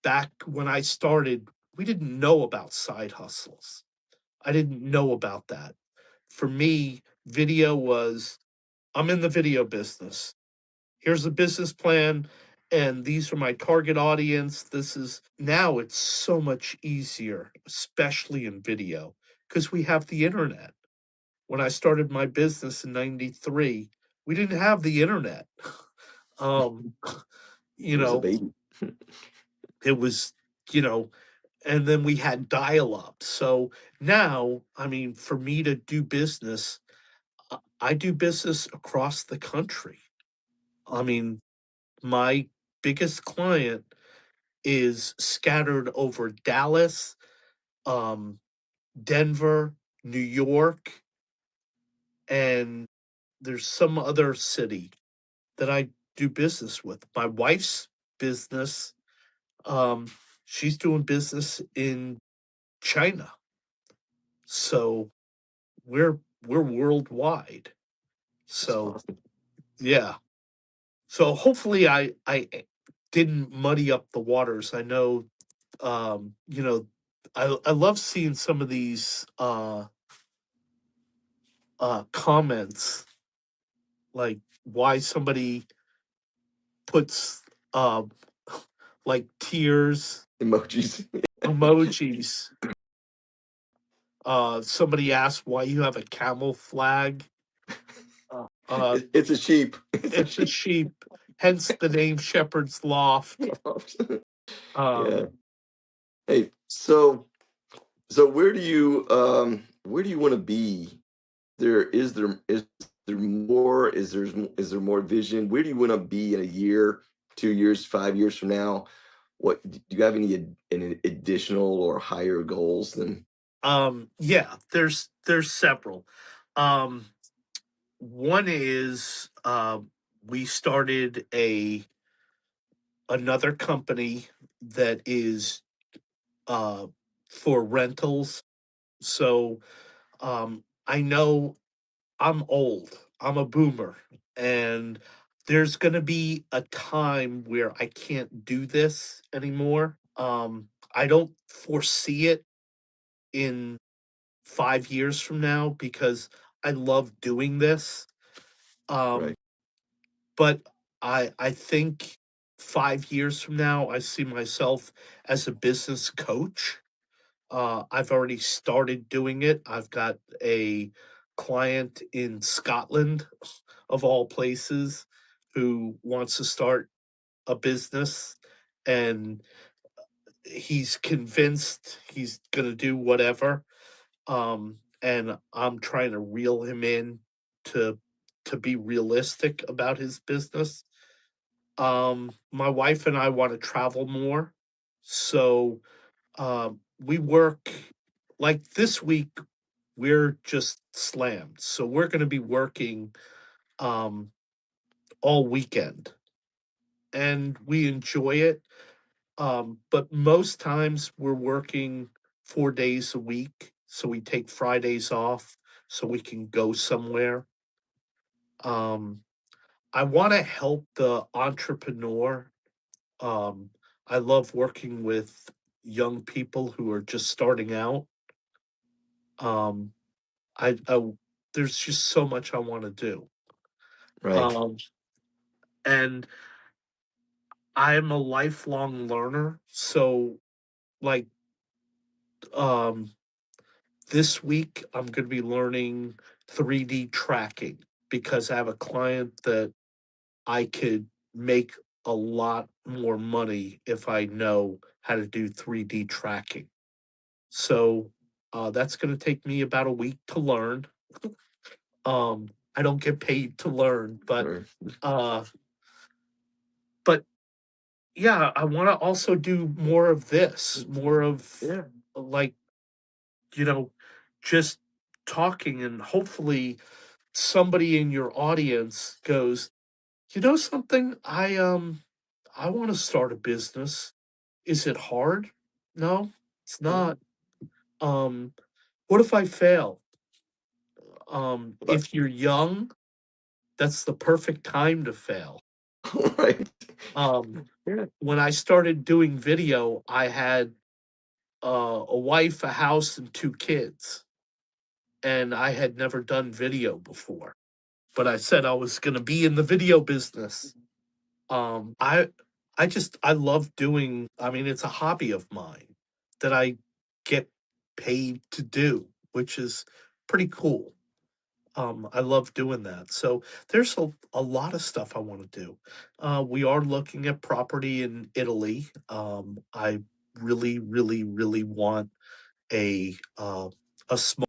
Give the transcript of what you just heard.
back when I started, we didn't know about side hustles. I didn't know about that. For me, video was, I'm in the video business. Here's the business plan, and these are my target audience. This is now it's so much easier, especially in video, because we have the internet. When I started my business in 93, we didn't have the internet. Um, you It was a know, baby. it was, you know, and then we had dial up. So now, I mean, for me to do business, I do business across the country. I mean, my biggest client is scattered over Dallas, um, Denver, New York, and there's some other city that I do business with. My wife's business, um, she's doing business in China. So we're we're worldwide. That's So awesome. yeah. So hopefully I didn't muddy up the waters. I know you know, I love seeing some of these comments, like why somebody puts like tears Emojis. emojis. Somebody asked why you have a camel flag. Uh It's a sheep. It's a it's a sheep. sheep, hence the name Shepherd's Loft. Yeah. Um Hey, so where do you want to be? There more is there more vision? Where do you want to be in a year, 2 years, 5 years from now? What do you have any additional or higher goals than yeah, there's several. Um One is we started a another company that is uh, for rentals. So I know I'm old. I'm a boomer, and there's going to be a time where I can't do this anymore. I don't foresee it in 5 years from now because I love doing this. Um, right? but I think 5 years from now, I see myself as a business coach. I've already started doing it. I've got a client in Scotland, of all places, who wants to start a business, and he's convinced he's going to do whatever. And I'm trying to reel him in to to be realistic about his business. My wife and I want to travel more, so we work like this week. We're just slammed, so we're going to be working um, all weekend, and we enjoy it. But most times we're working 4 days a week, so we take Fridays off so we can go somewhere. Um, I want to help the entrepreneur. Um, I love working with young people who are just starting out. Um, I there's just so much I want to do. Right. Um, and I'm a lifelong learner, so like um this week I'm going to be learning 3D tracking because I have a client that I could make a lot more money if I know how to do 3D tracking. So that's going to take me about a week to learn. Um, I don't get paid to learn, Right. uh, but yeah, I want to also do more of this, more of Yeah. like you know, just talking, and hopefully somebody in your audience goes, you know something, I want to start a business. Is it hard? No, it's No. not. What if I fail? But If you're young, that's the perfect time to fail. Right. Um, Yeah. when I started doing video, I had a wife, a house, and 2 kids, and I had never done video before, but I said I was gonna be in the video business. Um, I I love doing, I mean, it's a hobby of mine that I get paid to do, which is pretty cool. I love doing that. So there's a lot of stuff I want to do. We are looking at property in Italy. I really, really, really want a a small